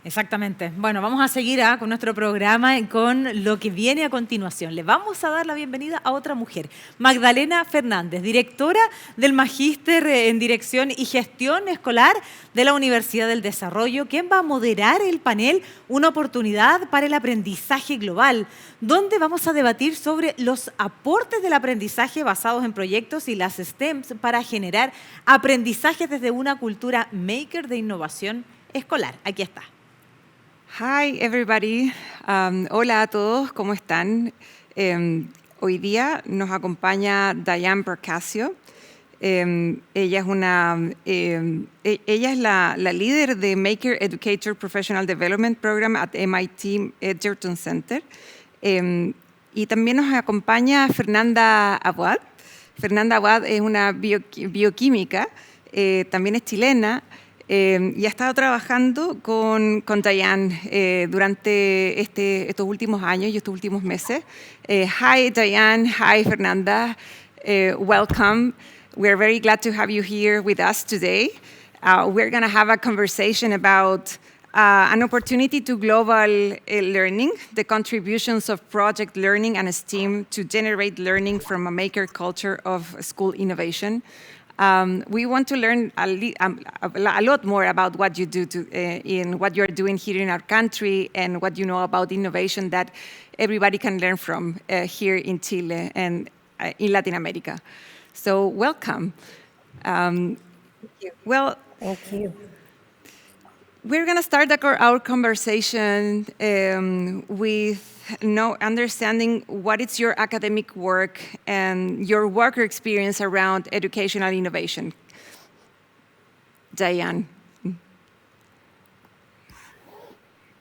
Exactamente. Bueno, vamos a seguir con nuestro programa y con lo que viene a continuación. Le vamos a dar la bienvenida a otra mujer, Magdalena Fernández, directora del Magíster en Dirección y Gestión Escolar de la Universidad del Desarrollo, quien va a moderar el panel Una oportunidad para el aprendizaje global, donde vamos a debatir sobre los aportes del aprendizaje basados en proyectos y las STEMs para generar aprendizaje desde una cultura maker de innovación escolar. Aquí está. Hi, everybody. Hola a todos, ¿cómo están? Hoy día nos acompaña Diane Brancazio. Ella es la líder de Maker Educator Professional Development Program at MIT Edgerton Center. Y también nos acompaña Fernanda Awad. Fernanda Awad es una bioquímica, también es chilena. Y ha estado trabajando con Diane durante estos últimos años y estos últimos meses. Hi, Diane. Hi, Fernanda. Welcome. We're very glad to have you here with us today. We're going to have a conversation about an opportunity to global learning, the contributions of project learning and STEAM to generate learning from a maker culture of school innovation. We want to learn a lot more about what you do in what you're doing here in our country and what you know about innovation that everybody can learn from here in Chile and in Latin America. So welcome. Thank you. Well, thank you. We're going to start our conversation with understanding what is your academic work and your worker experience around educational innovation. Diane.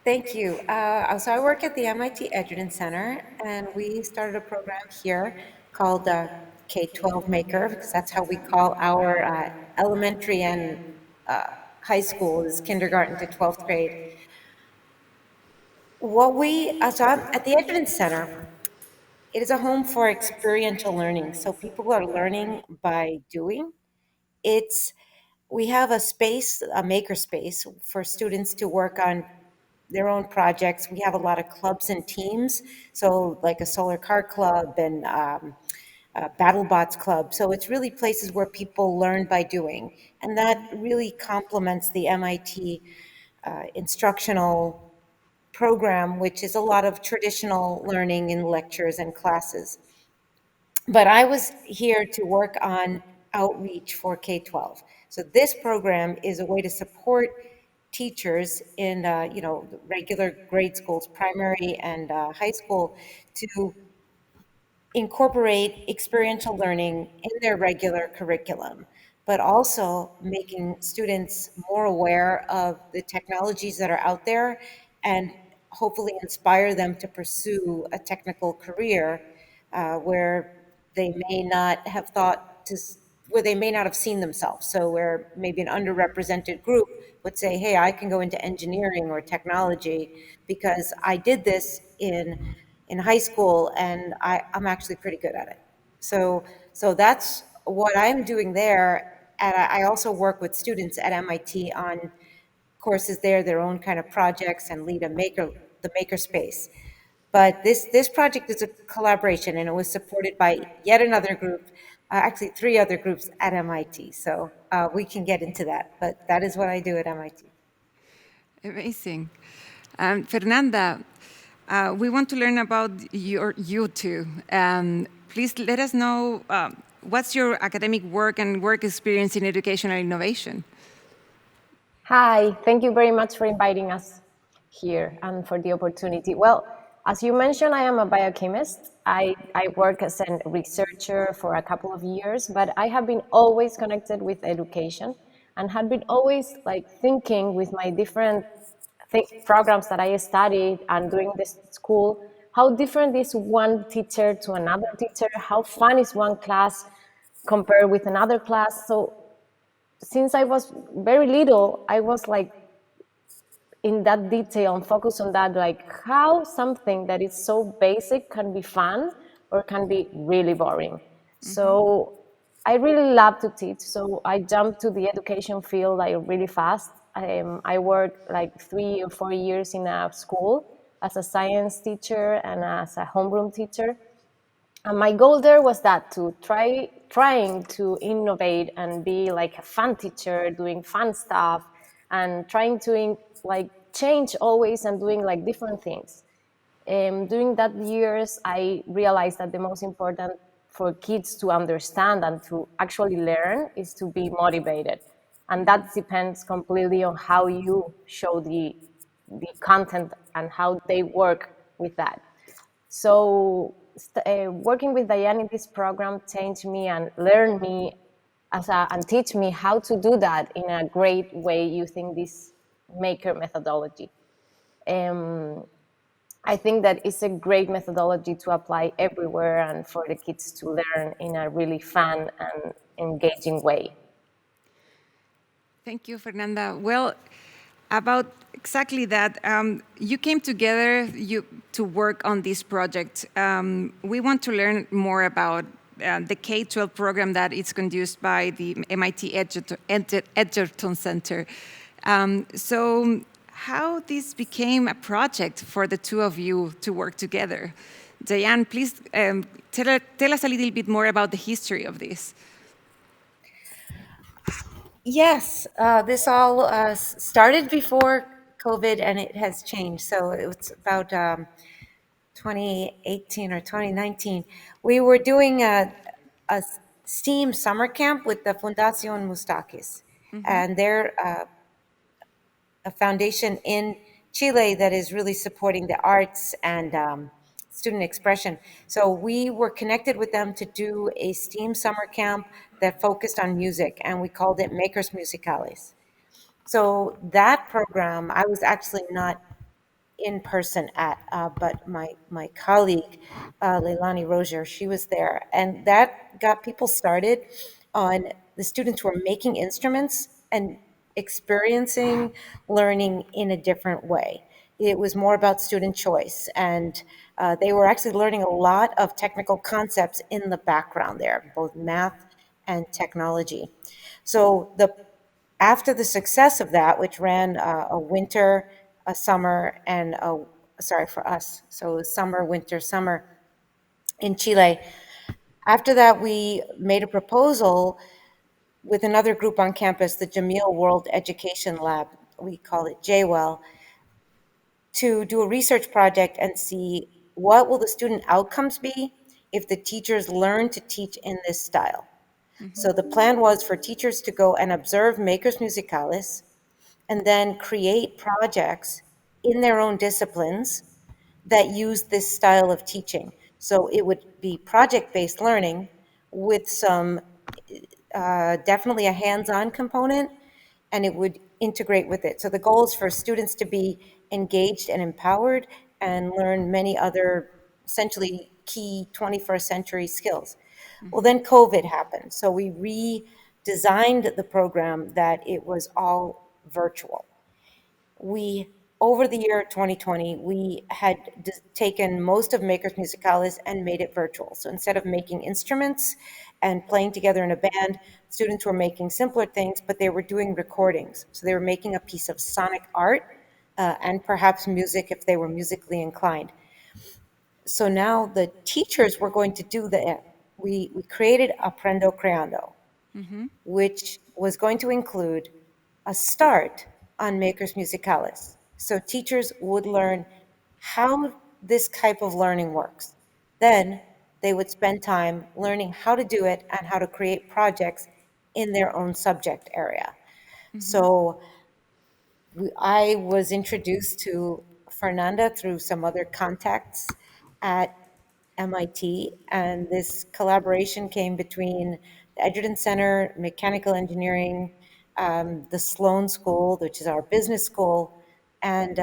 Thank you. So I work at the MIT Edgerton Center, and we started a program here called K-12 Maker, because that's how we call our elementary and high school, is kindergarten to 12th grade. So I'm at the Edgerton Center. It is a home for experiential learning. So people are learning by doing. We have a space, a maker space for students to work on their own projects. We have a lot of clubs and teams. So like a solar car club and BattleBots club. So it's really places where people learn by doing. And that really complements the MIT instructional program, which is a lot of traditional learning in lectures and classes. But I was here to work on outreach for K-12. So this program is a way to support teachers in regular grade schools, primary and high school, to incorporate experiential learning in their regular curriculum, but also making students more aware of the technologies that are out there and hopefully inspire them to pursue a technical career where they may not have where they may not have seen themselves. So where maybe an underrepresented group would say, hey, I can go into engineering or technology because I did this in high school and I'm actually pretty good at it. So that's what I'm doing there. And I also work with students at MIT on courses there, their own kind of projects, and lead the maker space. But this project is a collaboration, and it was supported by yet another group, actually 3 other groups at MIT. So we can get into that, but that is what I do at MIT. Amazing. Fernanda, we want to learn about you too. Please let us know what's your academic work and work experience in educational innovation. Hi, thank you very much for inviting us here and for the opportunity. Well, as you mentioned, I am a biochemist. I work as a researcher for a couple of years, but I have been always connected with education and had been always thinking with my different programs that I studied and during this school, how different is one teacher to another teacher, how fun is one class compared with another class. So since I was very little, I was in that detail and focus on that, how something that is so basic can be fun or can be really boring. Mm-hmm. So I really love to teach. So I jumped to the education field really fast. I worked like 3 or 4 years in a school as a science teacher and as a homeroom teacher. And my goal there was that to trying to innovate and be like a fun teacher, doing fun stuff, and trying to like change always and doing like different things. During that years, I realized that the most important for kids to understand and to actually learn is to be motivated, and that depends completely on how you show the content and how they work with that. So working with Diane in this program changed me and learned me and teach me how to do that in a great way using this maker methodology. I think that it's a great methodology to apply everywhere and for the kids to learn in a really fun and engaging way. Thank you, Fernanda. Well, about exactly that, you came together to work on this project. We want to learn more about the K-12 program that is conducted by the MIT Edgerton Center. So how this became a project for the two of you to work together. Diane, please tell us a little bit more about the history of this. Yes, this all started before COVID and it has changed. So it was about 2018 or 2019. We were doing a STEAM summer camp with the Fundación Mustakis. And they're a foundation in Chile that is really supporting the arts and student expression. So we were connected with them to do a STEAM summer camp that focused on music, and we called it Makers Musicales. So that program, I was actually not in person at, but my colleague, Leilani Rozier, she was there. And that got people started on the students who are making instruments and experiencing learning in a different way. It was more about student choice, and they were actually learning a lot of technical concepts in the background there, both math and technology. So after the success of that, which ran a winter, a summer, and sorry, for us, so summer, winter, summer in Chile. After that, we made a proposal with another group on campus, the Jamil World Education Lab, we call it JWEL, to do a research project and see what will the student outcomes be if the teachers learn to teach in this style. So the plan was for teachers to go and observe Makers Musicales and then create projects in their own disciplines that use this style of teaching. So it would be project-based learning with some definitely a hands-on component, and it would integrate with it. So the goal is for students to be engaged and empowered and learn many other essentially key 21st century skills. Well, then COVID happened. So we redesigned the program that it was all virtual. Over the year 2020, we had taken most of Makers Musicales and made it virtual. So instead of making instruments and playing together in a band, students were making simpler things, but they were doing recordings. So they were making a piece of sonic art and perhaps music if they were musically inclined. So now the teachers were going to do we created Aprendo Creando, which was going to include a start on Makers Musicales. So teachers would learn how this type of learning works. Then they would spend time learning how to do it and how to create projects in their own subject area. So I was introduced to Fernanda through some other contacts at MIT, and this collaboration came between the Edgerton Center, Mechanical Engineering, the Sloan School, which is our business school, and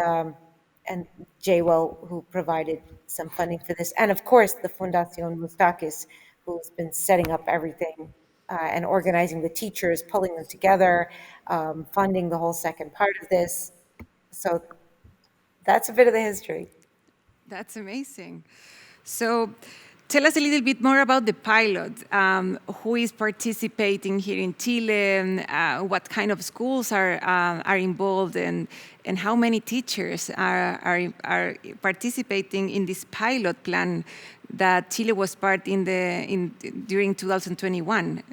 JWEL, who provided some funding for this, and of course the Fundación Mustakis, who's been setting up everything and organizing the teachers, pulling them together, funding the whole second part of this. So that's a bit of the history. That's amazing. So tell us a little bit more about the pilot. Who is participating here in Chile? What kind of schools are involved, and how many teachers are participating in this pilot plan that Chile was part during 2021?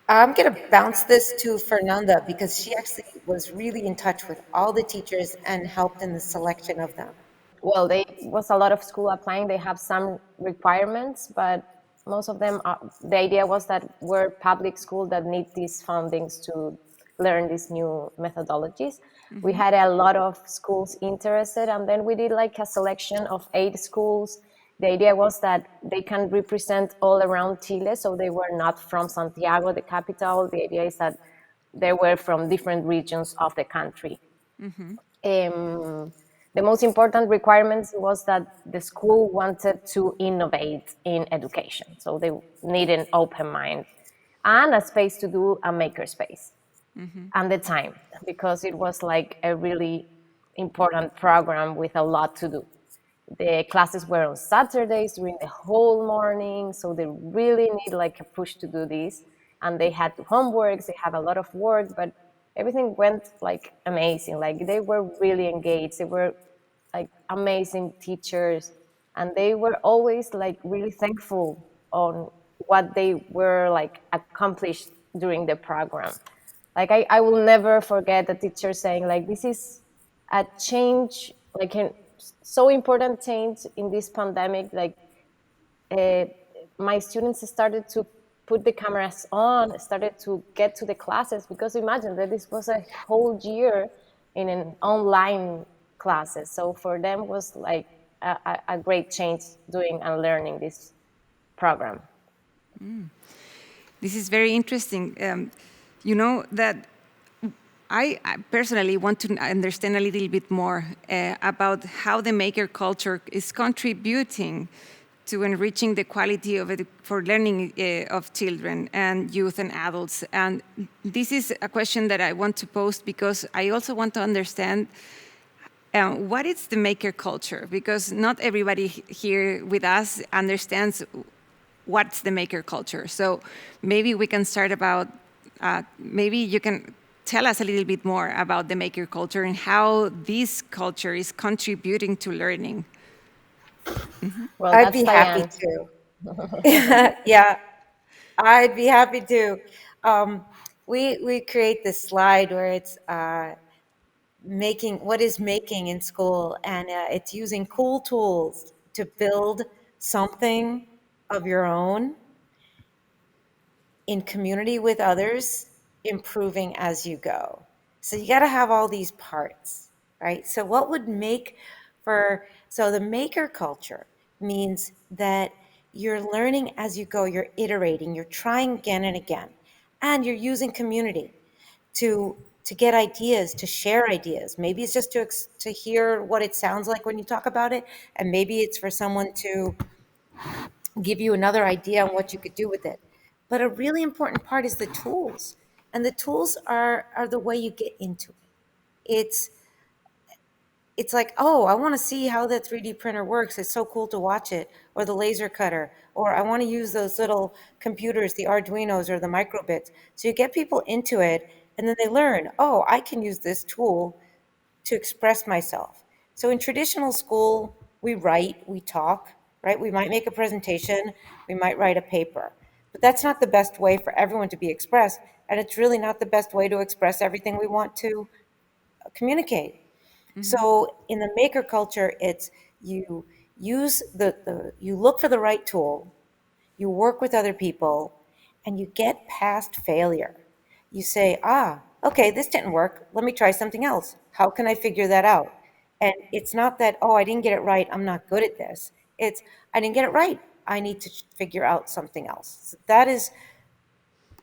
I'm going to bounce this to Fernanda because she actually was really in touch with all the teachers and helped in the selection of them. Well, there was a lot of school applying. They have some requirements, but most of them the idea was that we're public school that need these fundings to learn these new methodologies. We had a lot of schools interested, and then we did like a selection of 8 schools. The idea was that they can represent all around Chile, so they were not from Santiago, the capital. The idea is that they were from different regions of the country. The most important requirements was that the school wanted to innovate in education. So they need an open mind and a space to do a makerspace. And the time, because it was like a really important program with a lot to do. The classes were on Saturdays during the whole morning, so they really need like a push to do this. And they had homeworks, they had a lot of work, but everything went like amazing. Like they were really engaged. They were like amazing teachers, and they were always like really thankful on what they were like accomplished during the program. Like I will never forget the teacher saying like, this is a change, like a so important change in this pandemic. Like my students started to put the cameras on, started to get to the classes, because imagine that this was a whole year in an online classes. So for them was like a great change doing and learning this program. This is very interesting. You know that I personally want to understand a little bit more about how the maker culture is contributing to enriching the quality of for learning of children and youth and adults. And this is a question that I want to pose because I also want to understand what is the maker culture, because not everybody here with us understands what's the maker culture. So maybe we can start about, maybe you can tell us a little bit more about the maker culture and how this culture is contributing to learning. Well, I'd be happy to. Yeah, I'd be happy to. We create this slide where it's making what is making in school, and it's using cool tools to build something of your own in community with others, improving as you go. So you got to have all these parts, right? So what would make so the maker culture means that you're learning as you go, you're iterating, you're trying again and again, and you're using community to get ideas, to share ideas. Maybe it's just to hear what it sounds like when you talk about it, and maybe it's for someone to give you another idea on what you could do with it. But a really important part is the tools, and the tools are the way you get into it. It's like, oh, I want to see how the 3D printer works. It's so cool to watch it, or the laser cutter, or I want to use those little computers, the Arduinos or the microbits. So you get people into it, and then they learn, oh, I can use this tool to express myself. So in traditional school, we write, we talk, right? We might make a presentation, we might write a paper, but that's not the best way for everyone to be expressed, and it's really not the best way to express everything we want to communicate. So in the maker culture, it's you use you look for the right tool, you work with other people, and you get past failure. You say, okay, this didn't work. Let me try something else. How can I figure that out? And it's not that, oh, I didn't get it right, I'm not good at this. It's, I didn't get it right, I need to figure out something else. So that is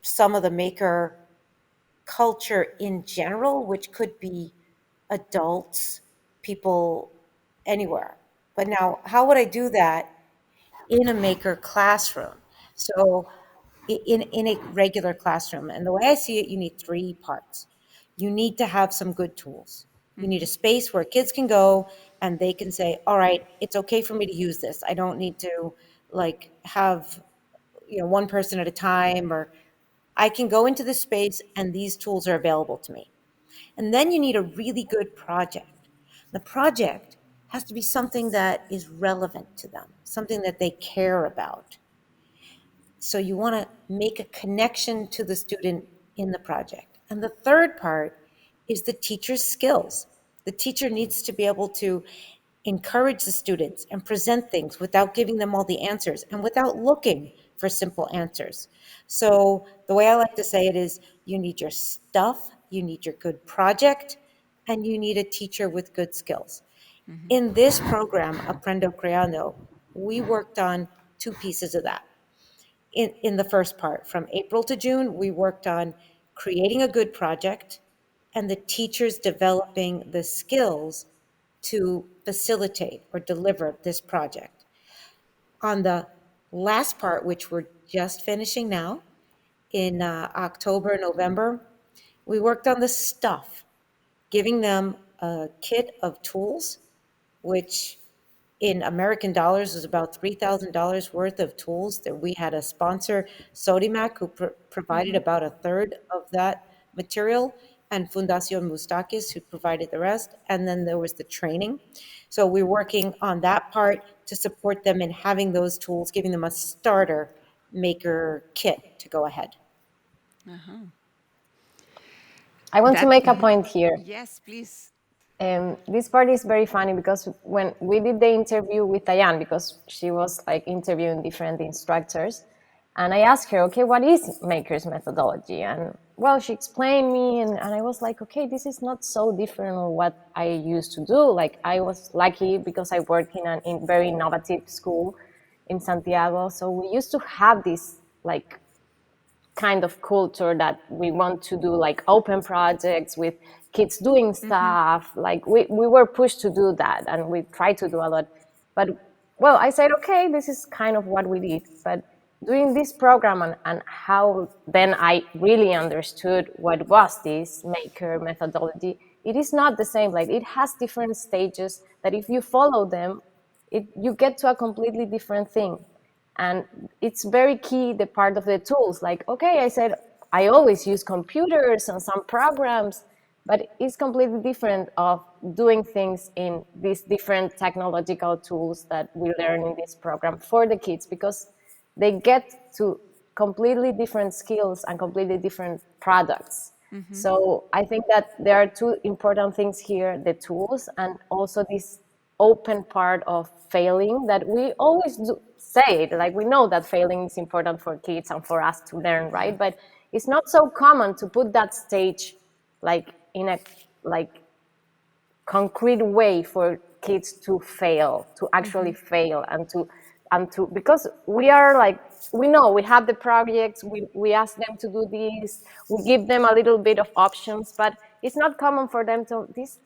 some of the maker culture in general, which could be adults, people, anywhere. But now, how would I do that in a maker classroom? So in a regular classroom, and the way I see it, you need 3 parts. You need to have some good tools. You need a space where kids can go and they can say, all right, it's okay for me to use this. I don't need to like have, one person at a time, or I can go into this space and these tools are available to me. And then you need a really good project. The project has to be something that is relevant to them, something that they care about. So you want to make a connection to the student in the project. And the third part is the teacher's skills. The teacher needs to be able to encourage the students and present things without giving them all the answers and without looking for simple answers. So the way I like to say it is, you need your stuff, you need your good project, and you need a teacher with good skills. In this program, Aprendo Creando, we worked on two pieces of that. In the first part, from April to June, we worked on creating a good project and the teachers developing the skills to facilitate or deliver this project. On the last part, which we're just finishing now, in October, November, we worked on the stuff, giving them a kit of tools, which in American dollars was about $3,000 worth of tools. That we had a sponsor, Sodimac, who provided about a third of that material, and Fundación Mustakis, who provided the rest. And then there was the training. So we're working on that part to support them in having those tools, giving them a starter maker kit to go ahead. I want to make a point here. Yes, please. This part is very funny because when we did the interview with Diane, because she was like interviewing different instructors, and I asked her, okay, what is Maker's methodology? And well, she explained me, and I was like, okay, this is not so different from what I used to do. Like, I was lucky because I worked in a very innovative school in Santiago. So we used to have this like kind of culture that we want to do like open projects with kids doing stuff. Like we were pushed to do that, and we tried to do a lot. But well, I said, okay, this is kind of what we did. But doing this program and how then I really understood what was this Maker methodology, it is not the same. Like, it has different stages that if you follow them, you get to a completely different thing. And it's very key, the part of the tools. Like, okay, I said, I always use computers and some programs, but it's completely different of doing things in these different technological tools that we learn in this program for the kids, because they get to completely different skills and completely different products. So I think that there are two important things here, the tools and also this open part of failing that we always do say it. Like, we know that failing is important for kids and for us to learn, right? But it's not so common to put that stage like in a like concrete way for kids to fail, to actually fail, and to because we are like, we know we have the projects, we ask them to do this, we give them a little bit of options, but it's not common for them to, this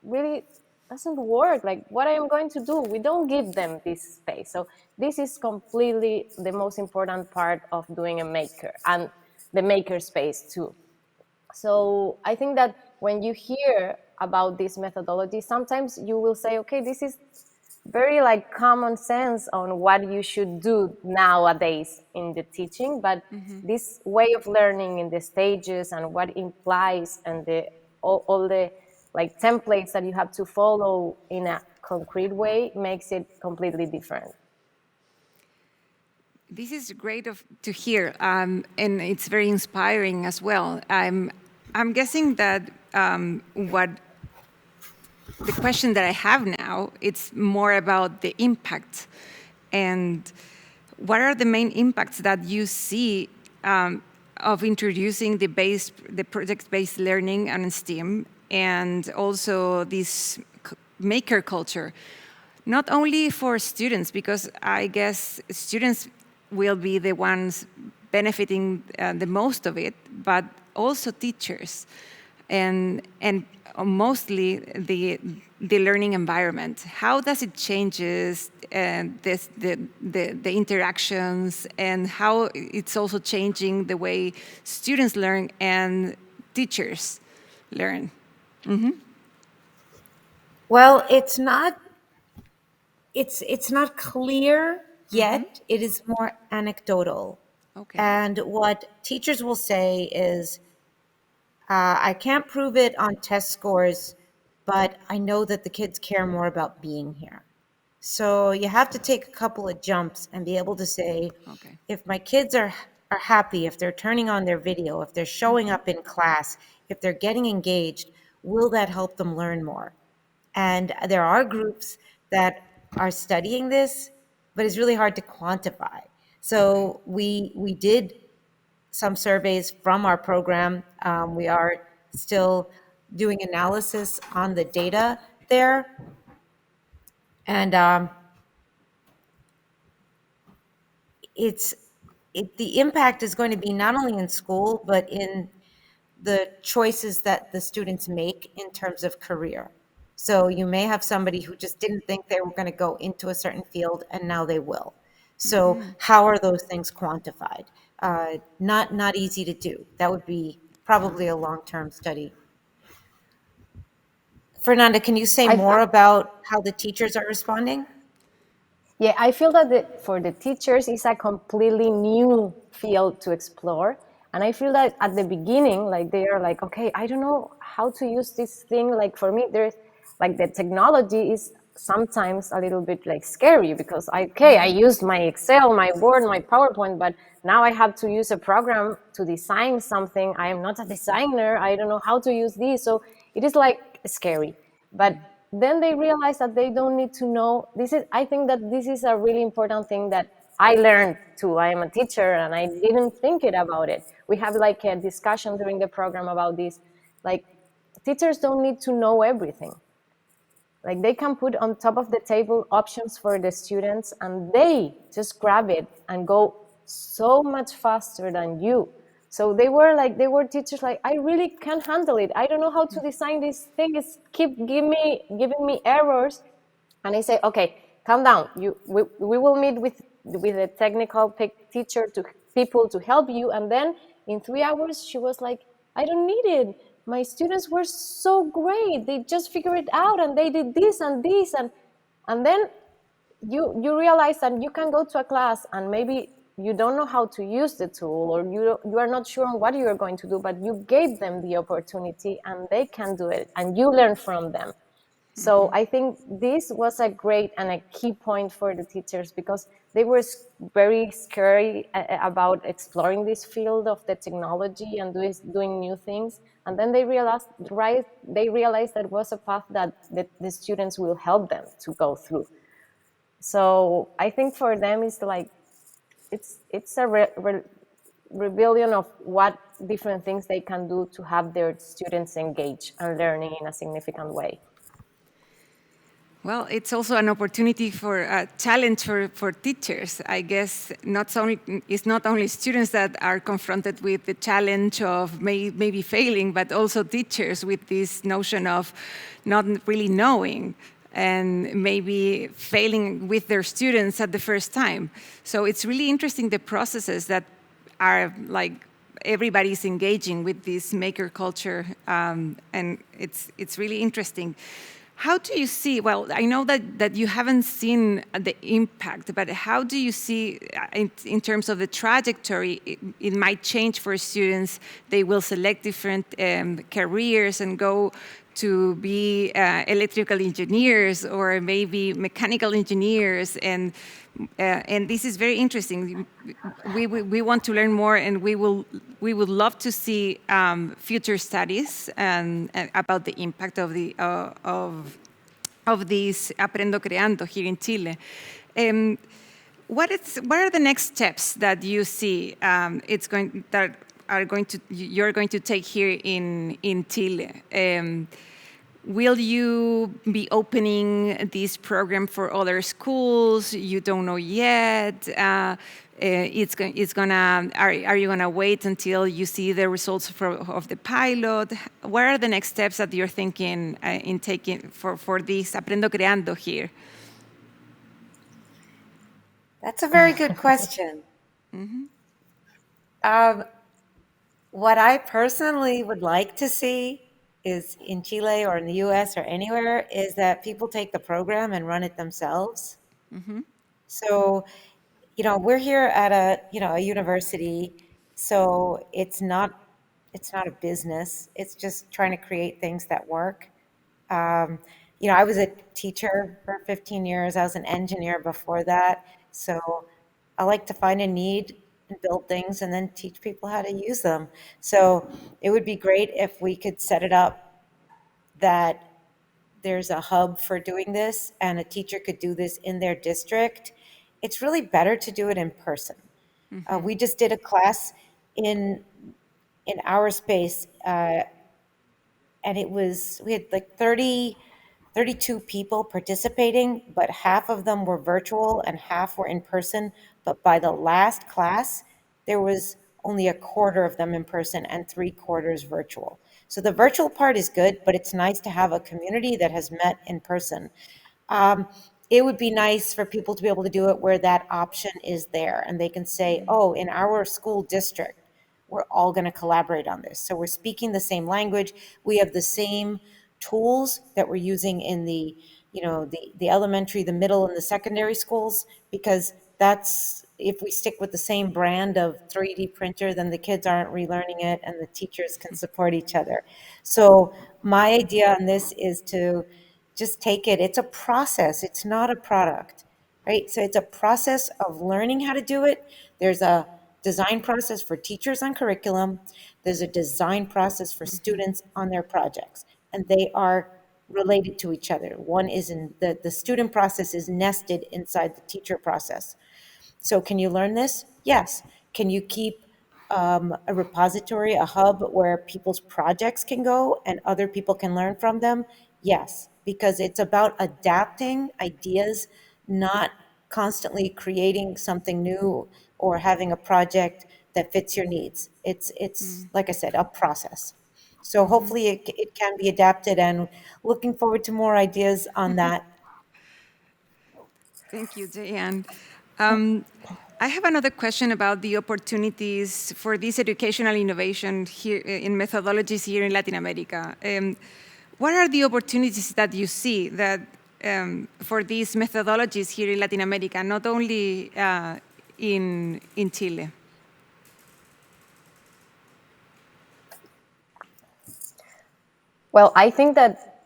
really doesn't work. Like, what I am going to do? We don't give them this space. So this is completely the most important part of doing a maker, and the maker space too. So I think that when you hear about this methodology, sometimes you will say, okay, this is very like common sense on what you should do nowadays in the teaching, but this way of learning in the stages and what implies and all the like templates that you have to follow in a concrete way makes it completely different. This is great to hear, and it's very inspiring as well. I'm guessing that what the question that I have now, it's more about the impact, and what are the main impacts that you see of introducing the project-based learning and STEAM, and also this maker culture, not only for students, because I guess students will be the ones benefiting the most of it, but also teachers, and mostly the learning environment. How does it changes the interactions, and how it's also changing the way students learn and teachers learn? Well, it's not it's not clear yet. It is more anecdotal. Okay. And what teachers will say is, I can't prove it on test scores, but I know that the kids care more about being here. So you have to take a couple of jumps and be able to say, Okay. if my kids are happy, if they're turning on their video, if they're showing up in class, if they're getting engaged, will that help them learn more? And there are groups that are studying this, but it's really hard to quantify. So we did some surveys from our program. We are still doing analysis on the data there. And the impact is going to be not only in school, but in the choices that the students make in terms of career. So you may have somebody who just didn't think they were going to go into a certain field, and now they will. So how are those things quantified? Not easy to do. That would be probably a long-term study. Fernanda, can you say I- more about how the teachers are responding? Yeah, I feel that for the teachers, it's a completely new field to explore. And I feel that at the beginning, like they are like, okay, I don't know how to use this thing. Like for me, there's like the technology is sometimes a little bit like scary because I used my Excel, my Word, my PowerPoint, but now I have to use a program to design something. I am not a designer. I don't know how to use this. So it is like scary. But then they realize that they don't need to know. I think that this is a really important thing that I learned too. I am a teacher and I didn't think about it. We have like a discussion during the program about this. Like teachers don't need to know everything. Like they can put on top of the table options for the students and they just grab it and go so much faster than you. So they were teachers like, I really can't handle it. I don't know how to design this thing. It's keep giving me errors. And I say, okay, calm down. We will meet with a technical teacher people to help you. And then in 3 hours, she was like, I don't need it. My students were so great. They just figured it out and they did this and this. And then you realize that you can go to a class and maybe you don't know how to use the tool or you are not sure on what you are going to do, but you gave them the opportunity and they can do it and you learn from them. So I think this was a great and a key point for the teachers because they were very scary about exploring this field of the technology and doing new things. And then they realized that it was a path that the students will help them to go through. So I think for them it's like it's a rebellion of what different things they can do to have their students engaged and learning in a significant way. Well, it's also an opportunity for a challenge for teachers. I guess it's not only students that are confronted with the challenge of maybe failing, but also teachers with this notion of not really knowing and maybe failing with their students at the first time. So it's really interesting the processes that are like everybody's engaging with this maker culture, and it's really interesting. How do you see, well, I know that you haven't seen the impact, but how do you see in terms of the trajectory, it might change for students? They will select different careers and go to be electrical engineers or maybe mechanical engineers, and this is very interesting. We want to learn more, and we would love to see future studies about the impact of this Aprendo Creando here in Chile. What are the next steps that you see you're going to take here in Chile? Will you be opening this program for other schools? You don't know yet. Are you gonna wait until you see the results of the pilot? What are the next steps that you're thinking in taking for this Aprendo Creando here? That's a very good question. What I personally would like to see is in Chile or in the US or anywhere is that people take the program and run it themselves. So, we're here at a university, so it's not a business. It's just trying to create things that work. Um, I was a teacher for 15 years. I was an engineer before that. So I like to find a need and build things and then teach people how to use them. So it would be great if we could set it up that there's a hub for doing this and a teacher could do this in their district. It's really better to do it in person. We just did a class in in our space, and we had like 32 people participating, but half of them were virtual and half were in person. But by the last class, there was only a quarter of them in person and three-quarters virtual. So the virtual part is good, but it's nice to have a community that has met in person. Um, it would be nice for people to be able to do it where that option is there and they can say, oh, in our school district, we're all going to collaborate on this. So we're speaking the same language. We have the same tools that we're using in the elementary, the middle, and the secondary schools, because that's if we stick with the same brand of 3D printer, then the kids aren't relearning it and the teachers can support each other. So my idea on this is to just take it. It's a process. It's not a product, right? So it's a process of learning how to do it. There's a design process for teachers on curriculum. There's a design process for students on their projects, and they are related to each other. One is in the student process is nested inside the teacher process. So can you learn this? Yes. Can you keep a repository, a hub where people's projects can go and other people can learn from them? Yes, because it's about adapting ideas, not constantly creating something new or having a project that fits your needs. It's like I said, a process. So hopefully it can be adapted, and looking forward to more ideas on that. Thank you, Diane. I have another question about the opportunities for this educational innovation here in methodologies here in Latin America. What are the opportunities that you see that for these methodologies here in Latin America, not only in Chile? Well, I think that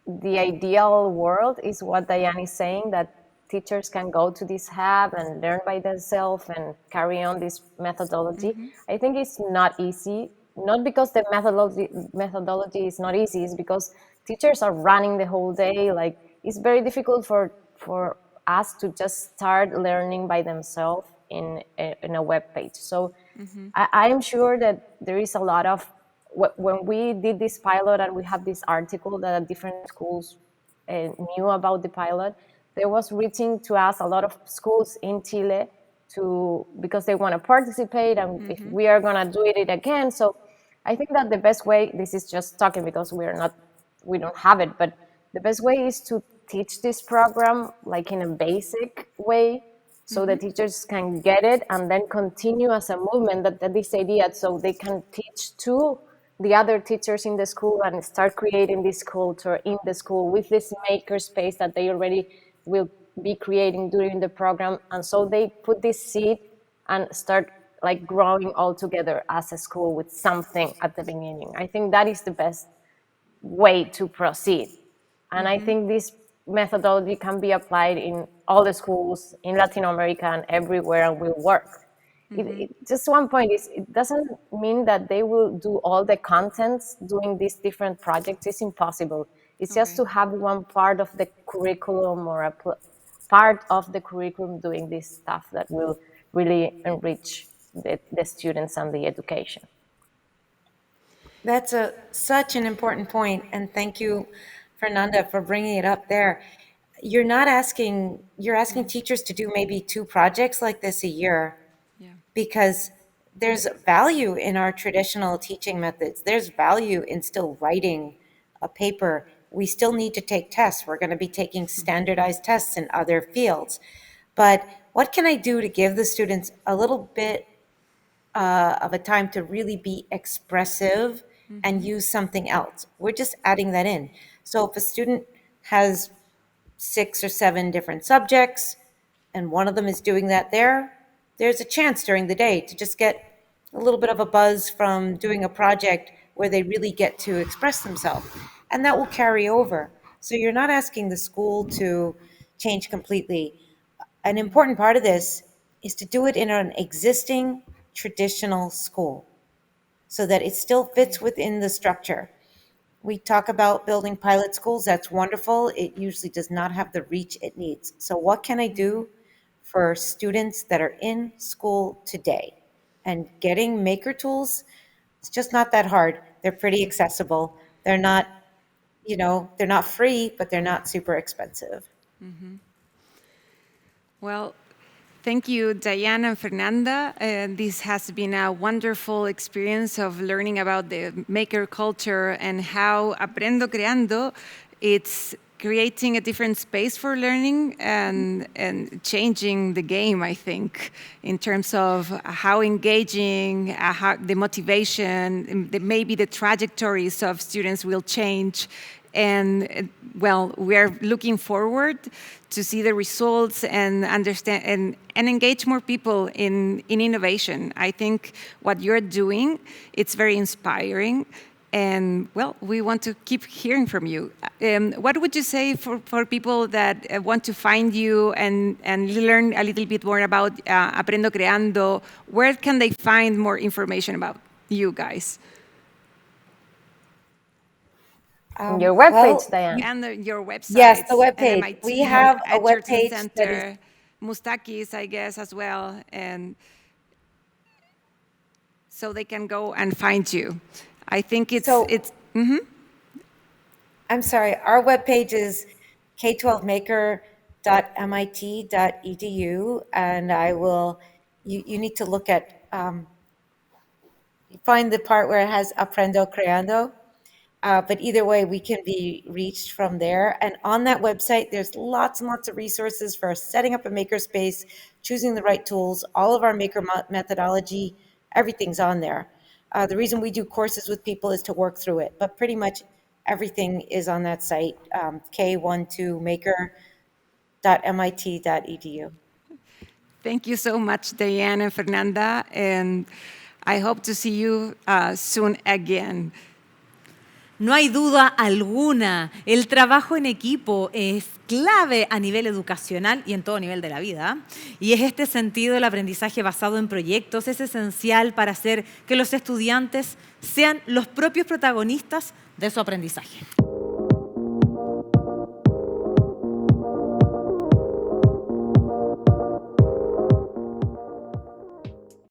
the ideal world is what Diane is saying, that teachers can go to this hub and learn by themselves and carry on this methodology. I think it's not easy, not because the methodology is not easy, it's because teachers are running the whole day. Like, it's very difficult for us to just start learning by themselves in a web page. So I am sure that there is a lot of, when we did this pilot and we have this article that different schools knew about the pilot, there was reaching to us a lot of schools in Chile because they want to participate, and if we are going to do it again. So I think that the best way, this is just talking because we don't have it, but the best way is to teach this program like in a basic way, so the teachers can get it and then continue as a movement, that this idea, so they can teach to the other teachers in the school and start creating this culture in the school with this maker space that they already will be creating during the program. And so they put this seed and start like growing all together as a school with something at the beginning. I think that is the best way to proceed. And I think this methodology can be applied in all the schools in Latin America and everywhere, and will work. Just one point is, it doesn't mean that they will do all the contents doing these different projects. It's impossible. It's just to have one part of the curriculum or a part of the curriculum doing this stuff that will really enrich the students and the education. That's such an important point, and thank you, Fernanda, for bringing it up there. You're asking teachers to do maybe 2 projects like this a year, because there's value in our traditional teaching methods. There's value in still writing a paper. We still need to take tests. We're going to be taking standardized tests in other fields. But what can I do to give the students a little bit of a time to really be expressive and use something else? We're just adding that in. So if a student has 6 or 7 different subjects, and one of them is doing that there's a chance during the day to just get a little bit of a buzz from doing a project where they really get to express themselves. And that will carry over. So you're not asking the school to change completely. An important part of this is to do it in an existing traditional school so that it still fits within the structure. We talk about building pilot schools. That's wonderful. It usually does not have the reach it needs. So what can I do for students that are in school today? And getting maker tools, it's just not that hard. They're pretty accessible. They're not, they're not free, but they're not super expensive. Well, thank you, Diane and Fernanda. This has been a wonderful experience of learning about the maker culture and how Aprendo Creando, it's creating a different space for learning and changing the game, I think, in terms of how engaging, how the motivation, maybe the trajectories of students will change. And well, we are looking forward to see the results and understand and engage more people in innovation. I think what you're doing, it's very inspiring. And well, we want to keep hearing from you. What would you say for people that want to find you and learn a little bit more about Aprendo Creando? Where can they find more information about you guys? Your webpage, Diane. And your website. Yes, the webpage. We have a webpage Center, that is Mustakis, I guess, as well, and so they can go and find you. I think it's. I'm sorry. Our webpage is k12maker.mit.edu, and I will. You need to look at. Find the part where it has Aprendo Creando. But either way, we can be reached from there. And on that website, there's lots and lots of resources for setting up a makerspace, choosing the right tools, all of our maker methodology, everything's on there. The reason we do courses with people is to work through it, but pretty much everything is on that site, k12maker.mit.edu. Thank you so much, Diane and Fernanda, and I hope to see you soon again. No hay duda alguna, el trabajo en equipo es clave a nivel educacional y en todo nivel de la vida. Y es este sentido el aprendizaje basado en proyectos, es esencial para hacer que los estudiantes sean los propios protagonistas de su aprendizaje.